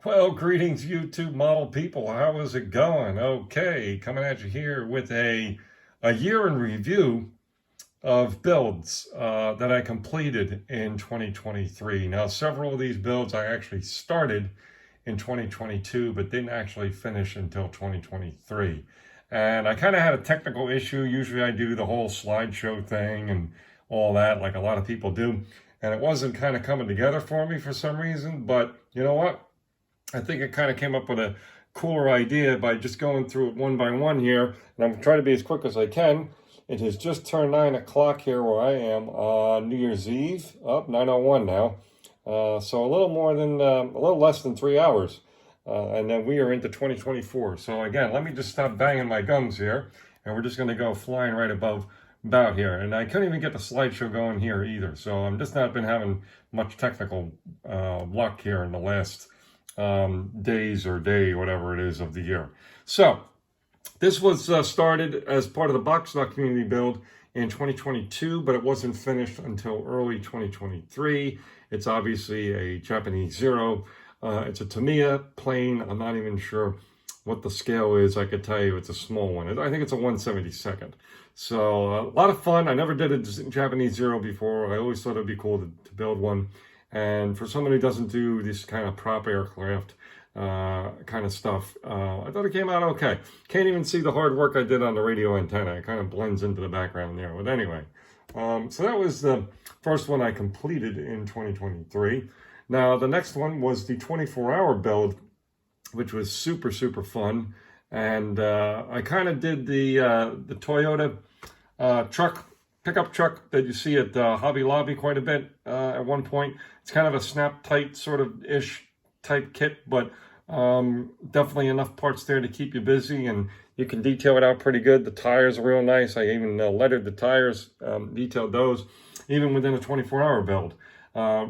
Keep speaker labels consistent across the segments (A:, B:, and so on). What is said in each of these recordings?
A: Well, greetings, YouTube model people. How is it going? Okay, coming at you here with a year in review of builds that I completed in 2023. Now, several of these builds I actually started in 2022, but didn't actually finish until 2023. And I kind of had a technical issue. Usually I do the whole slideshow thing and all that, like a lot of people do. And it wasn't kind of coming together for me for some reason, but you know what? I think I kind of came up with a cooler idea by just going through it one by one here, and I'm trying to be as quick as I can. It has just turned 9 o'clock here where I am on New Year's Eve, up 9:01 now. So a little less than 3 hours, and then we are into 2024. So again, let me just stop banging my gums here, and we're just going to go flying right about here. And I couldn't even get the slideshow going here either. So I'm just not been having much technical luck here in the last days or day, whatever it is of the year. So this was started as part of the Box Stock community build in 2022, but it wasn't finished until early 2023. It's obviously a Japanese Zero. It's a Tamiya plane. I'm not even sure what the scale is. I could tell you it's a small one. I think it's a 1/72nd. So a lot of fun. I never did a Japanese Zero before. I always thought it'd be cool to build one. And for someone who doesn't do this kind of prop aircraft kind of stuff, I thought it came out okay. Can't even see the hard work I did on the radio antenna. It kind of blends into the background there. But anyway, so that was the first one I completed in 2023. Now, the next one was the 24-hour build, which was super, super fun. And I kind of did the Toyota pickup truck that you see at Hobby Lobby quite a bit at one point. It's kind of a snap tight sort of ish type kit, but definitely enough parts there to keep you busy, and you can detail it out pretty good. The tires are real nice. I even lettered the tires, detailed those, even within a 24-hour build.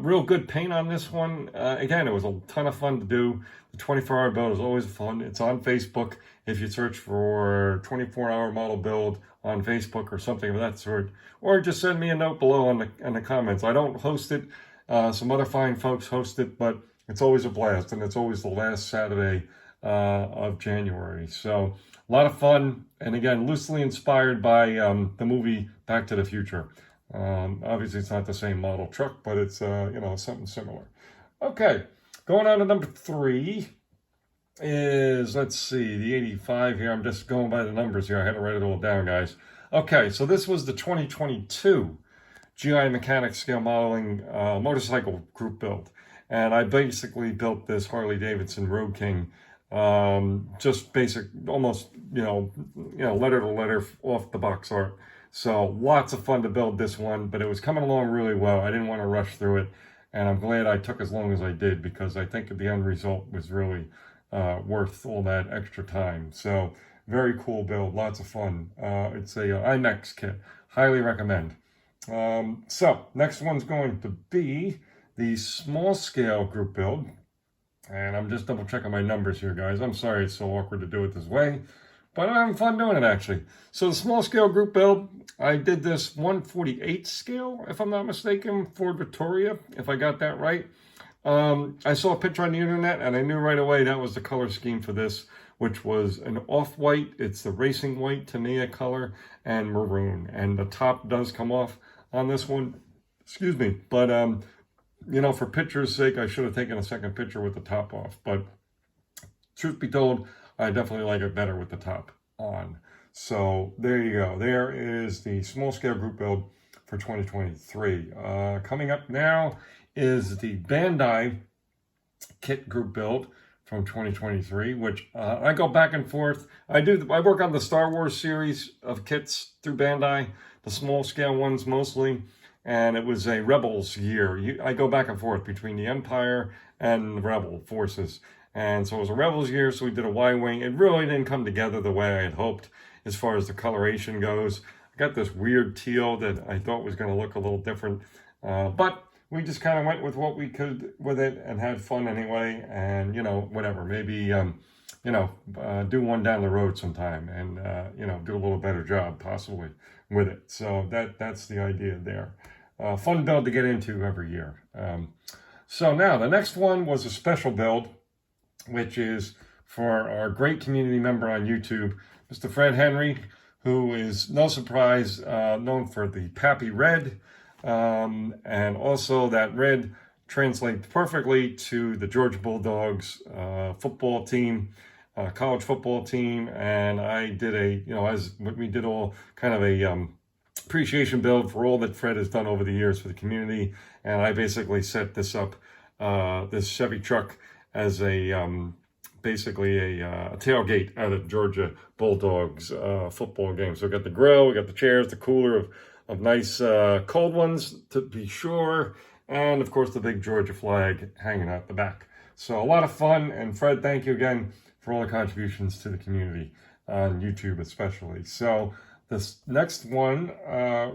A: Real good paint on this one. Again, it was a ton of fun to do. The 24-hour build is always fun. It's on Facebook. If you search for 24-hour model build on Facebook or something of that sort, or just send me a note below in the comments. I don't host it. Some other fine folks host it, but it's always a blast, and it's always the last Saturday of January. So a lot of fun, and again, loosely inspired by the movie Back to the Future. Obviously, it's not the same model truck, but it's something similar. Okay, going on to number 3 is, let's see, the 85 here. I'm just going by the numbers here. I had to write it all down, guys. Okay, so this was the 2022 GI Mechanics Scale Modeling motorcycle group build. And I basically built this Harley Davidson Road King, just basic, almost, letter to letter off the box art. So lots of fun to build this one, but it was coming along really well. I didn't want to rush through it, and I'm glad I took as long as I did, because I think the end result was really worth all that extra time. So very cool build, lots of fun. It's a IMEX kit, highly recommend. So next one's going to be the small scale group build, and I'm just double checking my numbers here, guys. I'm sorry it's so awkward to do it this way, but I'm having fun doing it, actually. So the small scale group build, I did this 1/48 scale, if I'm not mistaken, Ford Victoria, if I got that right. I saw a picture on the internet, and I knew right away that was the color scheme for this, which was an off-white. It's the racing white Tamiya color, and maroon. And the top does come off on this one. Excuse me. But, for picture's sake, I should have taken a second picture with the top off. But truth be told, I definitely like it better with the top on. So there you go. There is the small scale group build for 2023. Coming up now is the Bandai kit group build from 2023, which I go back and forth. I work on the Star Wars series of kits through Bandai, the small scale ones mostly, and it was a Rebels year. I go back and forth between the Empire and the Rebel forces. And so it was a Rebels year, so we did a Y-Wing. It really didn't come together the way I had hoped as far as the coloration goes. I got this weird teal that I thought was going to look a little different, but we just kind of went with what we could with it and had fun anyway. And, whatever, maybe, do one down the road sometime and, do a little better job possibly with it. So that's the idea there. Fun build to get into every year. So now the next one was a special build which is for our great community member on YouTube, Mr. Fred Henry, who is, no surprise, known for the Pappy Red, and also that red translates perfectly to the Georgia Bulldogs football team, college football team. And I did we did all kind of a appreciation build for all that Fred has done over the years for the community. And I basically set this up, this Chevy truck, as a basically a tailgate at a Georgia Bulldogs football game. So we got the grill, we got the chairs, the cooler of nice cold ones to be sure, and of course the big Georgia flag hanging out the back. So a lot of fun, and Fred, thank you again for all the contributions to the community on YouTube especially. So this next one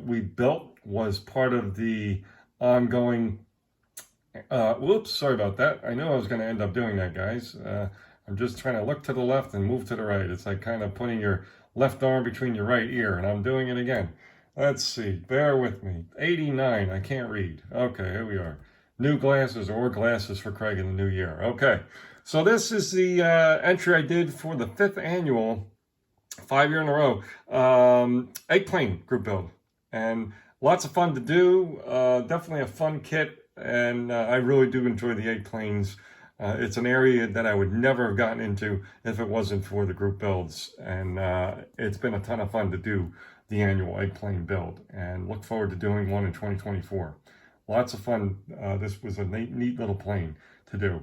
A: we built was part of the ongoing, whoops, sorry about that. I knew I was going to end up doing that, guys. I'm just trying to look to the left and move to the right. It's like kind of putting your left arm between your right ear, and I'm doing it again. Let's see, bear with me. 89, I can't read. Okay, here we are. New glasses or glasses for Craig in the new year. Okay, so this is the entry I did for the 5th annual, 5 year in a row, egg plane group build. And lots of fun to do, definitely a fun kit, and I really do enjoy the egg planes. It's an area that I would never have gotten into if it wasn't for the group builds, and it's been a ton of fun to do the annual egg plane build, and look forward to doing one in 2024. Lots of fun. This was a neat little plane to do.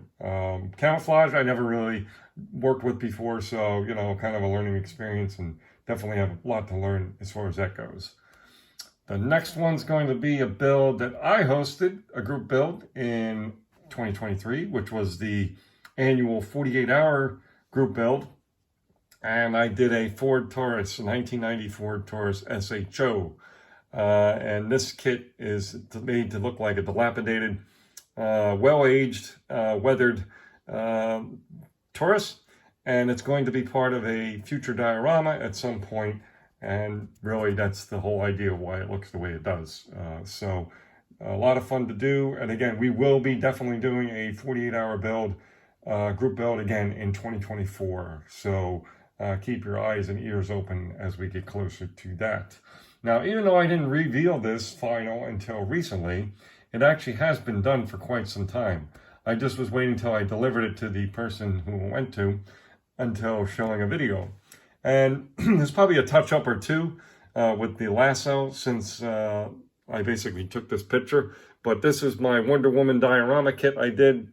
A: Camouflage I never really worked with before, so kind of a learning experience, and definitely have a lot to learn as far as that goes. The next one's going to be a build that I hosted, a group build in 2023, which was the annual 48-hour group build. And I did a Ford Taurus, a 1990 Ford Taurus SHO. And this kit is made to look like a dilapidated, well-aged, weathered Taurus. And it's going to be part of a future diorama at some point. And really, that's the whole idea of why it looks the way it does. So a lot of fun to do. And again, we will be definitely doing a 48-hour build, group build again in 2024. So keep your eyes and ears open as we get closer to that. Now, even though I didn't reveal this final until recently, it actually has been done for quite some time. I just was waiting until I delivered it to the person who I went to until showing a video. And there's probably a touch-up or two with the lasso since I basically took this picture. But this is my Wonder Woman diorama kit I did.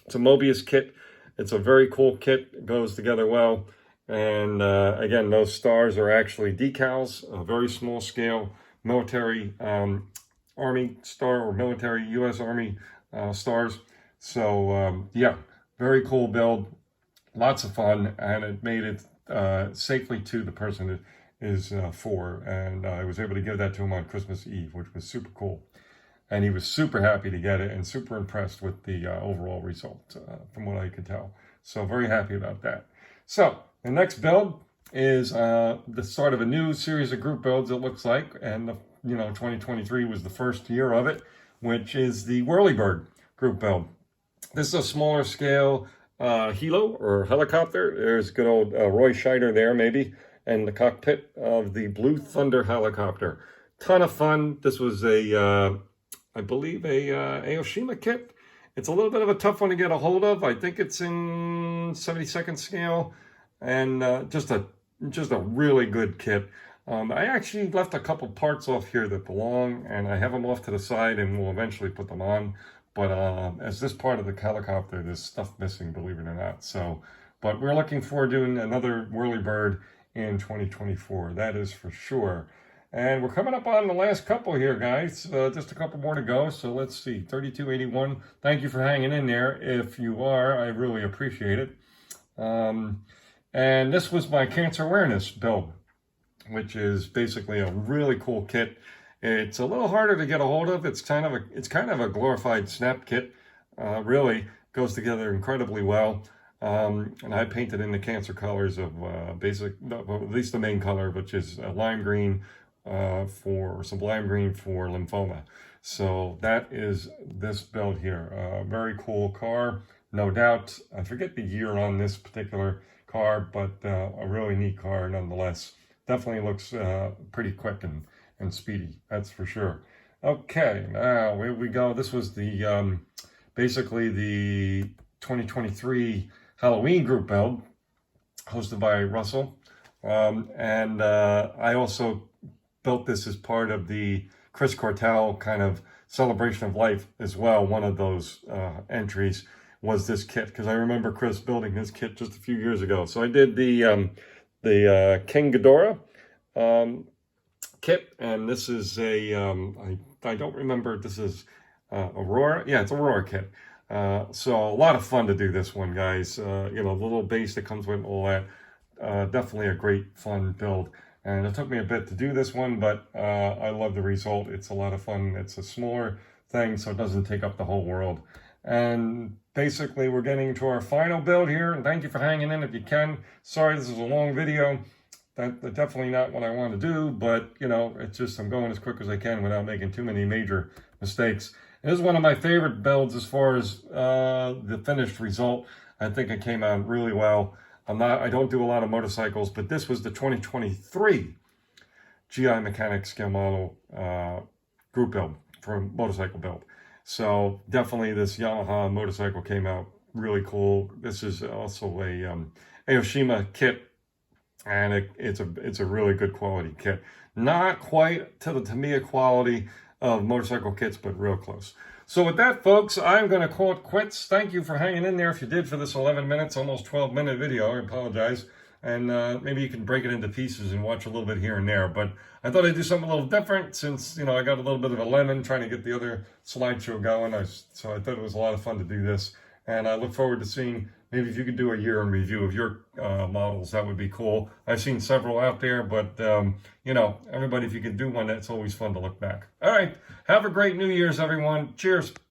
A: It's a Mobius kit. It's a very cool kit. It goes together well. And again, those stars are actually decals, a very small scale military Army star or military U.S. Army stars. So yeah, very cool build, lots of fun, and it made it safely to the person it is for. And I was able to give that to him on Christmas Eve, which was super cool. And he was super happy to get it and super impressed with the overall result from what I could tell. So very happy about that. So the next build is the start of a new series of group builds, it looks like. And 2023 was the first year of it, which is the Whirlybird group build. This is a smaller scale helo or helicopter. There's good old Roy Scheider there, maybe, and the cockpit of the Blue Thunder helicopter. Ton of fun. This was I believe, a Aoshima kit. It's a little bit of a tough one to get a hold of. I think it's in 72nd scale, and just a really good kit. I actually left a couple parts off here that belong, and I have them off to the side, and we'll eventually put them on. But as this part of the helicopter, there's stuff missing, believe it or not. So, but we're looking forward to doing another Whirlybird in 2024. That is for sure. And we're coming up on the last couple here, guys. Just a couple more to go. So let's see, 3281. Thank you for hanging in there. If you are, I really appreciate it. And this was my cancer awareness build, which is basically a really cool kit. It's a little harder to get a hold of. It's kind of a glorified snap kit. Really goes together incredibly well. And I painted in the cancer colors of at least the main color, which is lime green some lime green for lymphoma. So that is this build here. Very cool car. no doubt. I forget the year on this particular car, but a really neat car nonetheless. Definitely looks pretty quick and speedy, that's for sure. Okay, now here we go. This was the basically the 2023 Halloween group build hosted by Russell. And I also built this as part of the Chris Cortell kind of celebration of life as well. One of those entries was this kit, because I remember Chris building his kit just a few years ago. So I did the King Ghidorah kit, and this is a I don't remember, this is Aurora. Yeah, it's Aurora kit. So a lot of fun to do this one, guys. You know, the little base that comes with all that. Definitely a great fun build. And it took me a bit to do this one, but I love the result. It's a lot of fun. It's a smaller thing, so it doesn't take up the whole world. And basically, we're getting to our final build here. And thank you for hanging in if you can. Sorry, this is a long video. That's definitely not what I want to do, but, you know, it's just I'm going as quick as I can without making too many major mistakes. This is one of my favorite builds as far as the finished result. I think it came out really well. I don't do a lot of motorcycles, but this was the 2023 GI Mechanics scale model group build for motorcycle build. So definitely this Yamaha motorcycle came out really cool. This is also a Aoshima kit, and it's a really good quality kit. Not quite to the Tamiya quality of motorcycle kits, but real close. So with that, folks, I'm going to call it quits. Thank you for hanging in there if you did for this 11 minutes, almost 12-minute video. I apologize. And maybe you can break it into pieces and watch a little bit here and there. But I thought I'd do something a little different since, you know, I got a little bit of a lemon trying to get the other slideshow going. So I thought it was a lot of fun to do this. And I look forward to seeing, maybe if you could do a year in review of your models, that would be cool. I've seen several out there, but, you know, everybody, if you can do one, that's always fun to look back. All right. Have a great New Year's, everyone. Cheers.